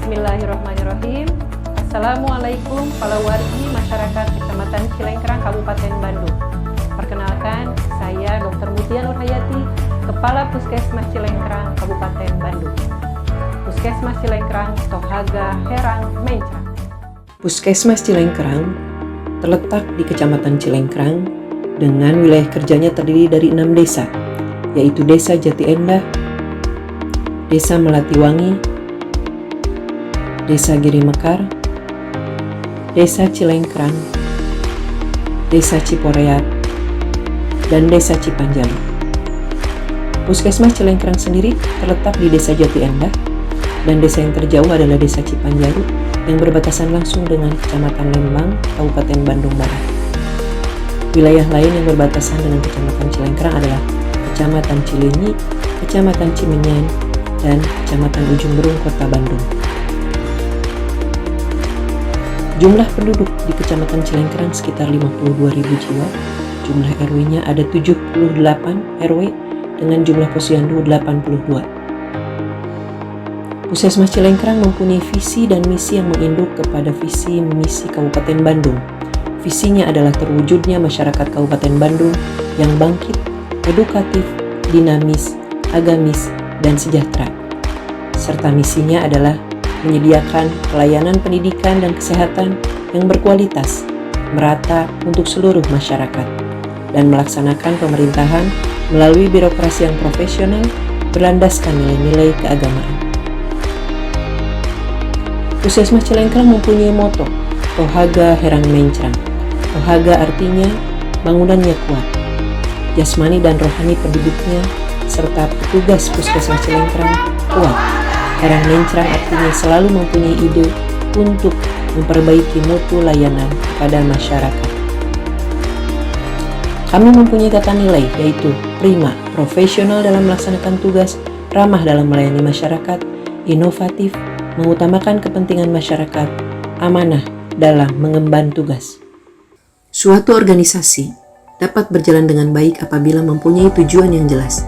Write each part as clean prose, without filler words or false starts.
Bismillahirrahmanirrahim. Assalamualaikum para wargi masyarakat Kecamatan Cilengkrang, Kabupaten Bandung. Perkenalkan, saya Dr. Mutia Nurhayati, Kepala Puskesmas Cilengkrang, Kabupaten Bandung. Puskesmas Cilengkrang, Tohaga, Herang, Mencrang. Puskesmas Cilengkrang terletak di Kecamatan Cilengkrang dengan wilayah kerjanya terdiri dari 6 desa, yaitu Desa Jati Endah, Desa Melatiwangi, Desa Giri Mekar, Desa Cilengkrang, Desa Ciporeat, dan Desa Cipanjalu. Puskesmas Cilengkrang sendiri terletak di Desa Jati Endah, dan desa yang terjauh adalah Desa Cipanjalu yang berbatasan langsung dengan Kecamatan Lembang, Kabupaten Bandung Barat. Wilayah lain yang berbatasan dengan Kecamatan Cilengkrang adalah Kecamatan Cilenyi, Kecamatan Cimenyan, dan Kecamatan Ujung Berung, Kota Bandung. Jumlah penduduk di Kecamatan Cilengkrang sekitar 52.000 jiwa. Jumlah RW-nya ada 78 RW dengan jumlah posyandu 82. Puskesmas Cilengkrang mempunyai visi dan misi yang menginduk kepada visi misi Kabupaten Bandung. Visinya adalah terwujudnya masyarakat Kabupaten Bandung yang bangkit, edukatif, dinamis, agamis, dan sejahtera. Serta misinya adalah menyediakan pelayanan pendidikan dan kesehatan yang berkualitas, merata untuk seluruh masyarakat, dan melaksanakan pemerintahan melalui birokrasi yang profesional berlandaskan nilai-nilai keagamaan. Puskesmas Cilengkrang mempunyai moto, Tohaga Herang Mencrang. Tohaga artinya bangunannya kuat, jasmani dan rohani penduduknya serta petugas Puskesmas Cilengkrang kuat. Herang Mencrang artinya selalu mempunyai ide untuk memperbaiki mutu layanan pada masyarakat. Kami mempunyai kata nilai yaitu prima, profesional dalam melaksanakan tugas, ramah dalam melayani masyarakat, inovatif, mengutamakan kepentingan masyarakat, amanah dalam mengemban tugas. Suatu organisasi dapat berjalan dengan baik apabila mempunyai tujuan yang jelas.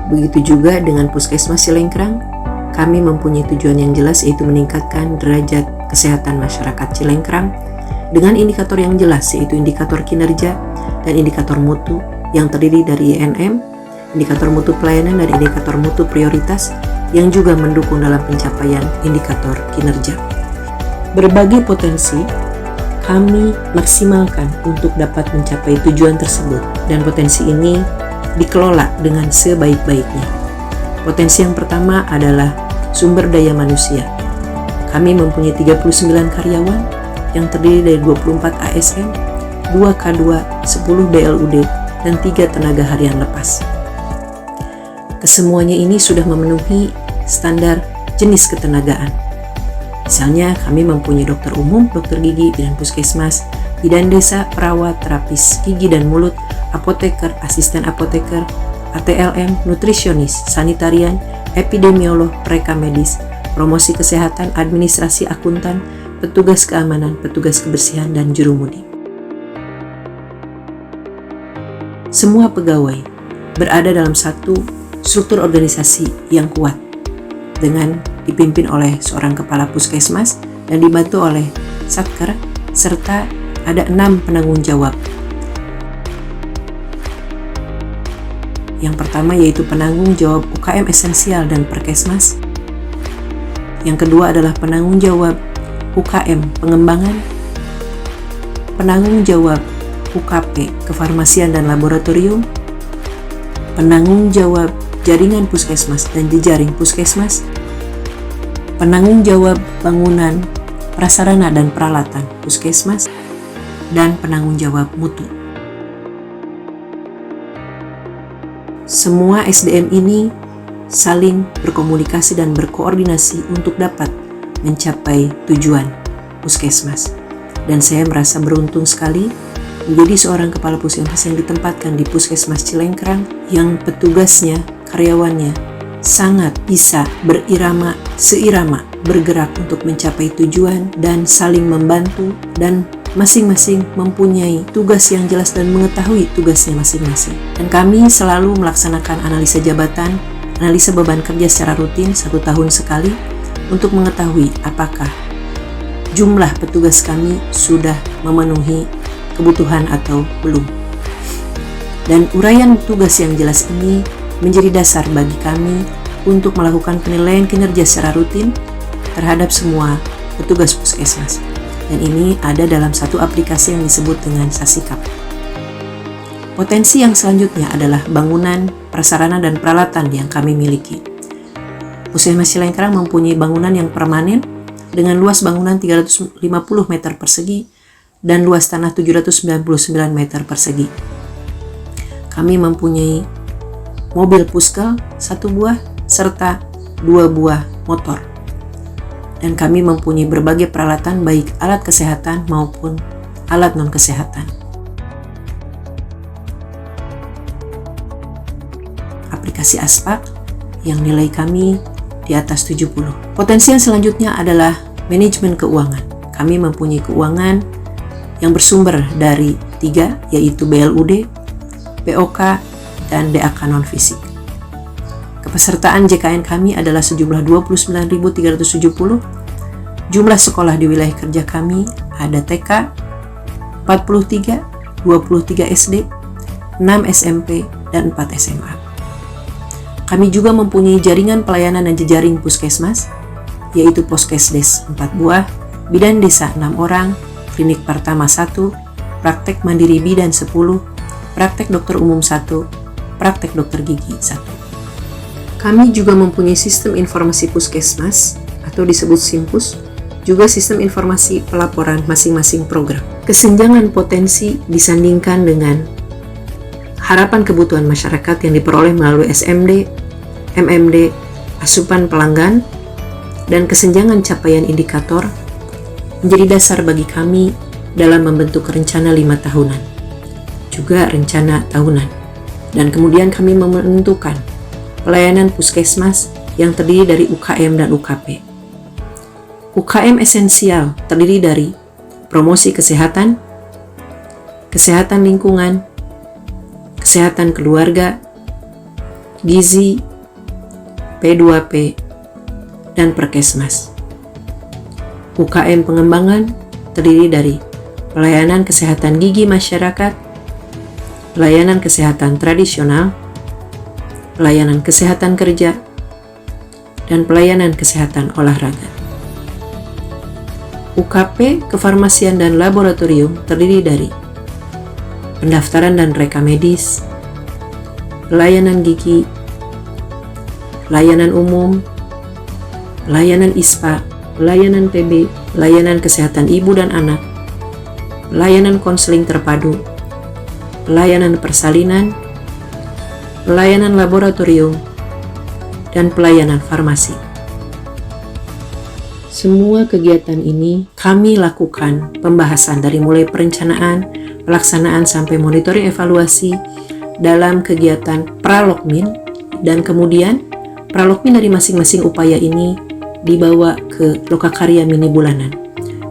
Begitu juga dengan Puskesmas Cilengkrang. Kami mempunyai tujuan yang jelas yaitu meningkatkan derajat kesehatan masyarakat Cilengkrang dengan indikator yang jelas yaitu indikator kinerja dan indikator mutu yang terdiri dari INM, indikator mutu pelayanan dan indikator mutu prioritas yang juga mendukung dalam pencapaian indikator kinerja. Berbagai potensi kami maksimalkan untuk dapat mencapai tujuan tersebut dan potensi ini dikelola dengan sebaik-baiknya. Potensi yang pertama adalah sumber daya manusia. Kami mempunyai 39 karyawan yang terdiri dari 24 ASN, 2 K2, 10 DLUD, dan 3 tenaga harian lepas. Kesemuanya ini sudah memenuhi standar jenis ketenagaan. Misalnya kami mempunyai dokter umum, dokter gigi, bidan puskesmas, bidan desa, perawat, terapis gigi dan mulut, apoteker, asisten apoteker, ATLM, nutrisionis, sanitarian, epidemiolog, reka medis, promosi kesehatan, administrasi akuntan, petugas keamanan, petugas kebersihan, dan jurumudi. Semua pegawai berada dalam satu struktur organisasi yang kuat dengan dipimpin oleh seorang kepala puskesmas dan dibantu oleh satker serta ada 6 penanggung jawab. Yang pertama yaitu penanggung jawab UKM esensial dan perkesmas. Yang kedua adalah penanggung jawab UKM pengembangan, penanggung jawab UKP kefarmasian dan laboratorium, penanggung jawab jaringan puskesmas dan jejaring puskesmas, penanggung jawab bangunan, prasarana dan peralatan puskesmas, dan penanggung jawab mutu. Semua SDM ini saling berkomunikasi dan berkoordinasi untuk dapat mencapai tujuan puskesmas. Dan saya merasa beruntung sekali menjadi seorang kepala puskesmas yang ditempatkan di Puskesmas Cilengkrang yang petugasnya, karyawannya sangat bisa seirama bergerak untuk mencapai tujuan dan saling membantu dan masing-masing mempunyai tugas yang jelas dan mengetahui tugasnya masing-masing. Dan kami selalu melaksanakan analisa jabatan, analisa beban kerja secara rutin 1 tahun sekali untuk mengetahui apakah jumlah petugas kami sudah memenuhi kebutuhan atau belum. Dan uraian tugas yang jelas ini menjadi dasar bagi kami untuk melakukan penilaian kinerja secara rutin terhadap semua petugas puskesmas. Dan ini ada dalam satu aplikasi yang disebut dengan Sasikap. Potensi yang selanjutnya adalah bangunan, prasarana, dan peralatan yang kami miliki. Puskesmas Cilengkrang mempunyai bangunan yang permanen dengan luas bangunan 350 meter persegi dan luas tanah 799 meter persegi. Kami mempunyai mobil puskel 1 buah serta 2 buah motor. Dan kami mempunyai berbagai peralatan baik alat kesehatan maupun alat non-kesehatan. Aplikasi Aspak yang nilai kami di atas 70. Potensi yang selanjutnya adalah manajemen keuangan. Kami mempunyai keuangan yang bersumber dari 3, yaitu BLUD, POK, dan DAK non-fisik. Kepesertaan JKN kami adalah sejumlah 29.370. Jumlah sekolah di wilayah kerja kami ada TK 43, 23 SD, 6 SMP, dan 4 SMA. Kami juga mempunyai jaringan pelayanan dan jejaring puskesmas, yaitu Poskesdes 4 buah, bidan desa 6 orang, klinik pertama 1, praktek mandiri bidan 10, praktek dokter umum 1, praktek dokter gigi 1. Kami juga mempunyai sistem informasi puskesmas atau disebut SIMPUS, juga sistem informasi pelaporan masing-masing program. Kesenjangan potensi disandingkan dengan harapan kebutuhan masyarakat yang diperoleh melalui SMD, MMD, asupan pelanggan, dan kesenjangan capaian indikator menjadi dasar bagi kami dalam membentuk rencana 5 tahunan, juga rencana tahunan. Dan kemudian kami menentukan pelayanan puskesmas yang terdiri dari UKM dan UKP. UKM esensial terdiri dari promosi kesehatan, kesehatan lingkungan, kesehatan keluarga, gizi, P2P, dan perkesmas. UKM pengembangan terdiri dari pelayanan kesehatan gigi masyarakat, pelayanan kesehatan tradisional, pelayanan kesehatan kerja, dan pelayanan kesehatan olahraga. UKP kefarmasian dan laboratorium terdiri dari pendaftaran dan reka medis, pelayanan gigi, pelayanan umum, pelayanan ISPA, pelayanan PB, pelayanan kesehatan ibu dan anak, pelayanan konseling terpadu, pelayanan persalinan, pelayanan laboratorium, dan pelayanan farmasi. Semua kegiatan ini kami lakukan pembahasan dari mulai perencanaan, pelaksanaan sampai monitoring evaluasi dalam kegiatan pralokmin, dan kemudian pralokmin dari masing-masing upaya ini dibawa ke lokakarya mini bulanan.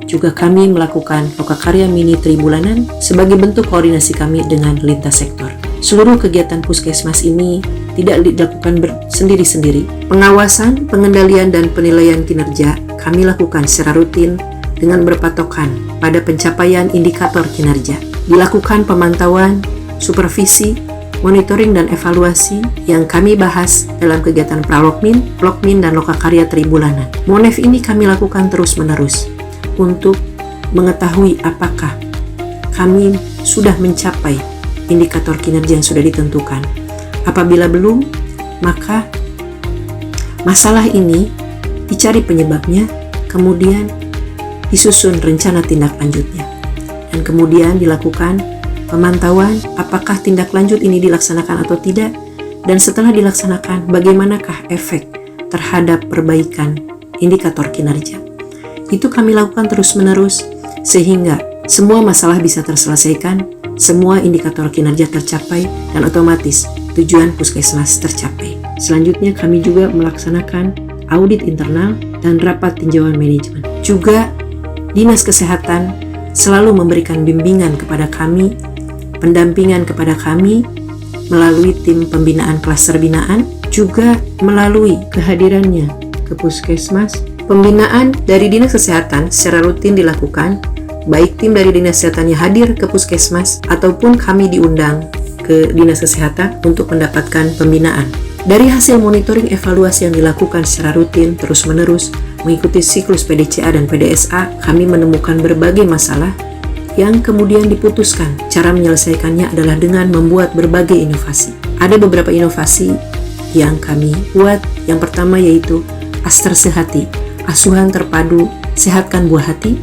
Juga kami melakukan lokakarya mini tribulanan sebagai bentuk koordinasi kami dengan lintas sektor. Seluruh kegiatan puskesmas ini tidak dilakukan sendiri-sendiri. Pengawasan, pengendalian, dan penilaian kinerja kami lakukan secara rutin dengan berpatokan pada pencapaian indikator kinerja. Dilakukan pemantauan, supervisi, monitoring, dan evaluasi yang kami bahas dalam kegiatan pralokmin, plokmin, dan lokakarya tribulanan. Monef ini kami lakukan terus-menerus untuk mengetahui apakah kami sudah mencapai indikator kinerja yang sudah ditentukan. Apabila belum, maka masalah ini dicari penyebabnya, kemudian disusun rencana tindak lanjutnya, dan kemudian dilakukan pemantauan apakah tindak lanjut ini dilaksanakan atau tidak, dan setelah dilaksanakan bagaimanakah efek terhadap perbaikan indikator kinerja. Itu kami lakukan terus-menerus sehingga semua masalah bisa terselesaikan, semua indikator kinerja tercapai, dan otomatis tujuan puskesmas tercapai. Selanjutnya kami juga melaksanakan audit internal dan rapat tinjauan manajemen. Juga Dinas Kesehatan selalu memberikan bimbingan kepada kami, pendampingan kepada kami melalui tim pembinaan klaster binaan, juga melalui kehadirannya ke puskesmas Pembinaan dari Dinas Kesehatan secara rutin dilakukan, baik tim dari Dinas Kesehatannya hadir ke puskesmas ataupun kami diundang ke Dinas Kesehatan untuk mendapatkan pembinaan. Dari hasil monitoring evaluasi yang dilakukan secara rutin terus-menerus mengikuti siklus PDCA dan PDSA, kami menemukan berbagai masalah yang kemudian diputuskan. Cara menyelesaikannya adalah dengan membuat berbagai inovasi. Ada beberapa inovasi yang kami buat. Yang pertama yaitu Aster Sehati, asuhan terpadu sehatkan buah hati.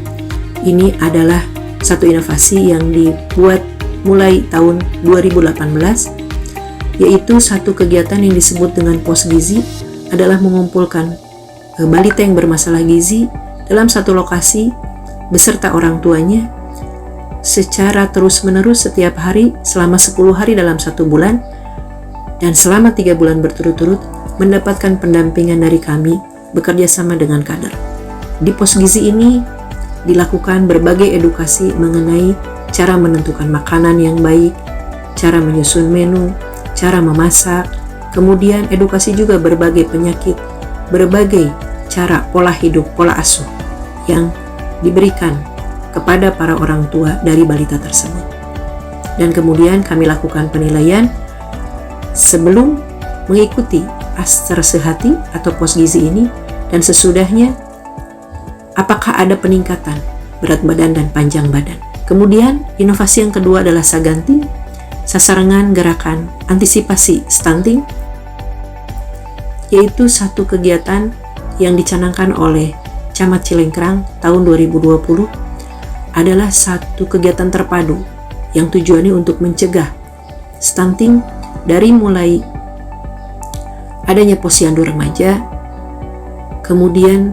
Ini adalah satu inovasi yang dibuat mulai tahun 2018, yaitu satu kegiatan yang disebut dengan pos gizi, adalah mengumpulkan balita yang bermasalah gizi dalam satu lokasi beserta orang tuanya secara terus-menerus setiap hari selama 10 hari dalam 1 bulan, dan selama 3 bulan berturut-turut mendapatkan pendampingan dari kami bekerja sama dengan kader. Di pos gizi ini dilakukan berbagai edukasi mengenai cara menentukan makanan yang baik, cara menyusun menu, cara memasak, kemudian edukasi juga berbagai penyakit, berbagai cara pola hidup, pola asuh yang diberikan kepada para orang tua dari balita tersebut. Dan kemudian kami lakukan penilaian sebelum mengikuti Aster Sehati atau pos gizi ini, dan sesudahnya apakah ada peningkatan berat badan dan panjang badan. Kemudian inovasi yang kedua adalah Saganti, sasarangan gerakan antisipasi stunting, yaitu satu kegiatan yang dicanangkan oleh Camat Cilengkrang tahun 2020, adalah satu kegiatan terpadu yang tujuannya untuk mencegah stunting dari mulai adanya posyandu remaja, kemudian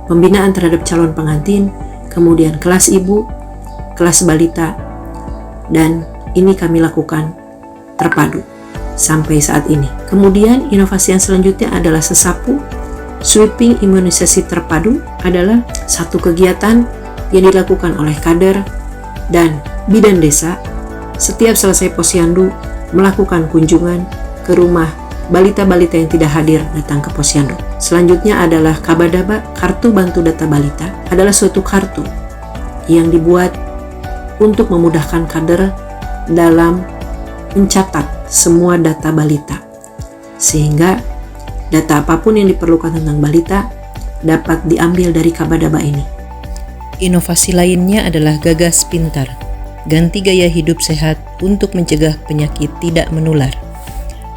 pembinaan terhadap calon pengantin, kemudian kelas ibu, kelas balita, dan ini kami lakukan terpadu sampai saat ini. Kemudian inovasi yang selanjutnya adalah Sesapu, sweeping imunisasi terpadu, adalah satu kegiatan yang dilakukan oleh kader dan bidan desa setiap selesai posyandu melakukan kunjungan ke rumah balita-balita yang tidak hadir datang ke posyandu. Selanjutnya adalah Kabadaba, kartu bantu data balita, adalah suatu kartu yang dibuat untuk memudahkan kader dalam mencatat semua data balita, sehingga data apapun yang diperlukan tentang balita dapat diambil dari Kabadaba ini. Inovasi lainnya adalah Gagas Pintar, ganti gaya hidup sehat untuk mencegah penyakit tidak menular.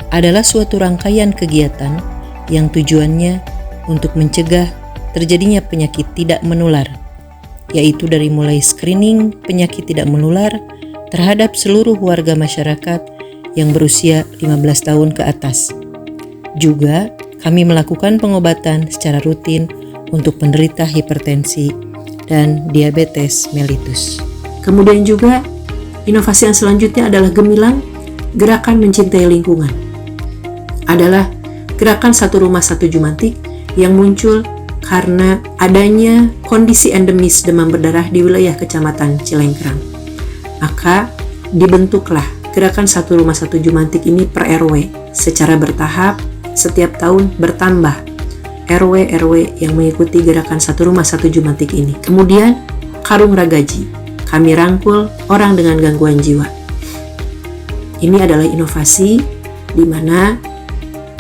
Adalah suatu rangkaian kegiatan yang tujuannya untuk mencegah terjadinya penyakit tidak menular, yaitu dari mulai screening penyakit tidak menular terhadap seluruh warga masyarakat yang berusia 15 tahun ke atas. Juga kami melakukan pengobatan secara rutin untuk penderita hipertensi dan diabetes mellitus. Kemudian juga inovasi yang selanjutnya adalah Gemilang, gerakan mencintai lingkungan. Adalah gerakan satu rumah satu jumantik yang muncul karena adanya kondisi endemis demam berdarah di wilayah Kecamatan Cilengkrang. Maka dibentuklah gerakan satu rumah satu jumantik ini per RW secara bertahap. Setiap tahun bertambah RW-RW yang mengikuti gerakan satu rumah satu jumantik ini. Kemudian Karung Ragaji, kami rangkul orang dengan gangguan jiwa. Ini adalah inovasi di mana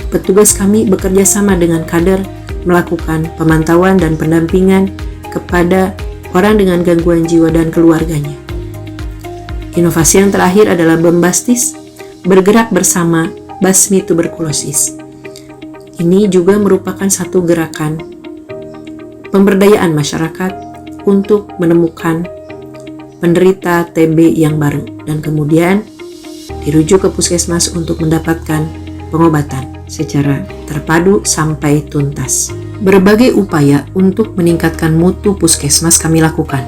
petugas kami bekerja sama dengan kader melakukan pemantauan dan pendampingan kepada orang dengan gangguan jiwa dan keluarganya. Inovasi yang terakhir adalah Bombastis, bergerak bersama basmi tuberkulosis. Ini juga merupakan satu gerakan pemberdayaan masyarakat untuk menemukan penderita TB yang baru dan kemudian dirujuk ke puskesmas untuk mendapatkan pengobatan secara terpadu sampai tuntas. Berbagai upaya untuk meningkatkan mutu puskesmas kami lakukan.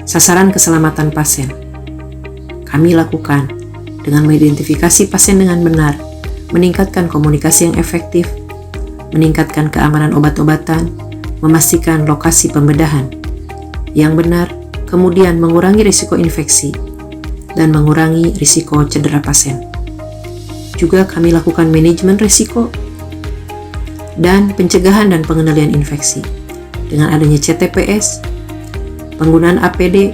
Sasaran keselamatan pasien kami lakukan dengan mengidentifikasi pasien dengan benar, meningkatkan komunikasi yang efektif, meningkatkan keamanan obat-obatan, memastikan lokasi pembedahan yang benar, kemudian mengurangi risiko infeksi dan mengurangi risiko cedera pasien. Juga kami lakukan manajemen risiko dan pencegahan dan pengendalian infeksi. Dengan adanya CTPS, penggunaan APD,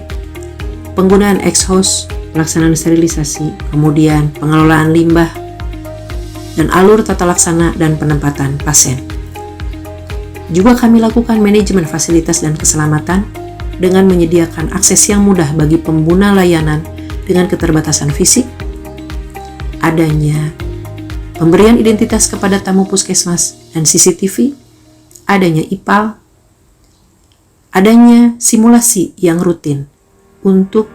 penggunaan exhaust, pelaksanaan sterilisasi, kemudian pengelolaan limbah, dan alur tata laksana dan penempatan pasien. Juga kami lakukan manajemen fasilitas dan keselamatan dengan menyediakan akses yang mudah bagi pengguna layanan dengan keterbatasan fisik, adanya pemberian identitas kepada tamu puskesmas dan CCTV, adanya IPAL, adanya simulasi yang rutin untuk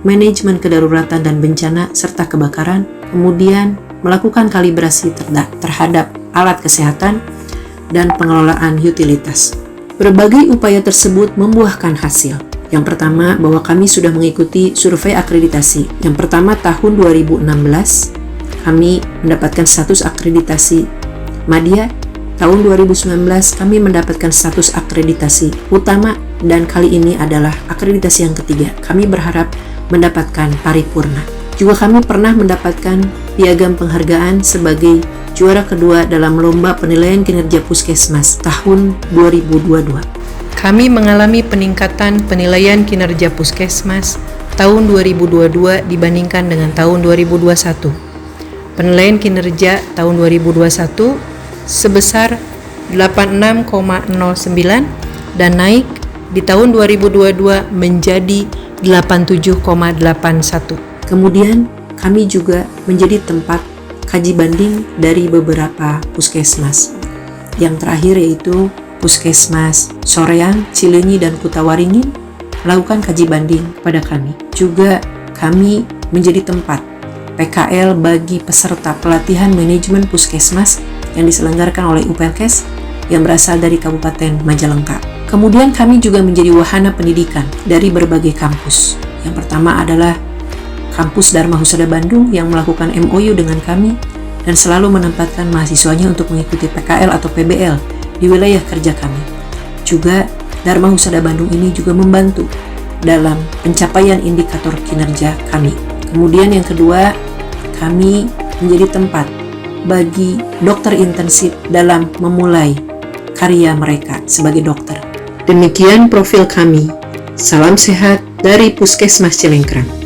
manajemen kedaruratan dan bencana serta kebakaran, kemudian melakukan kalibrasi terhadap alat kesehatan dan pengelolaan utilitas. Berbagai upaya tersebut membuahkan hasil. Yang pertama, bahwa kami sudah mengikuti survei akreditasi. Yang pertama tahun 2016, kami mendapatkan status akreditasi Madya. Tahun 2019 kami mendapatkan status akreditasi utama, dan kali ini adalah akreditasi yang ketiga. Kami berharap mendapatkan paripurna. Juga kami pernah mendapatkan piagam penghargaan sebagai juara kedua dalam lomba penilaian kinerja puskesmas tahun 2022. Kami mengalami peningkatan penilaian kinerja puskesmas tahun 2022 dibandingkan dengan tahun 2021. Penilaian kinerja tahun 2021 sebesar 86,09 dan naik di tahun 2022 menjadi 87,81. Kemudian kami juga menjadi tempat kaji banding dari beberapa puskesmas. Yang terakhir yaitu Puskesmas Soreang, Cileunyi, dan Kutawaringin melakukan kaji banding pada kami. Juga kami menjadi tempat PKL bagi peserta pelatihan manajemen puskesmas yang diselenggarakan oleh UPLKes yang berasal dari Kabupaten Majalengka. Kemudian kami juga menjadi wahana pendidikan dari berbagai kampus. Yang pertama adalah Kampus Dharma Husada Bandung yang melakukan MOU dengan kami dan selalu menempatkan mahasiswanya untuk mengikuti PKL atau PBL di wilayah kerja kami. Juga Dharma Husada Bandung ini juga membantu dalam pencapaian indikator kinerja kami. Kemudian yang kedua, kami menjadi tempat bagi dokter intensif dalam memulai karya mereka sebagai dokter. Demikian profil kami. Salam sehat dari Puskesmas Cilengkrang.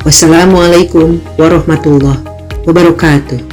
Wassalamualaikum warahmatullahi wabarakatuh.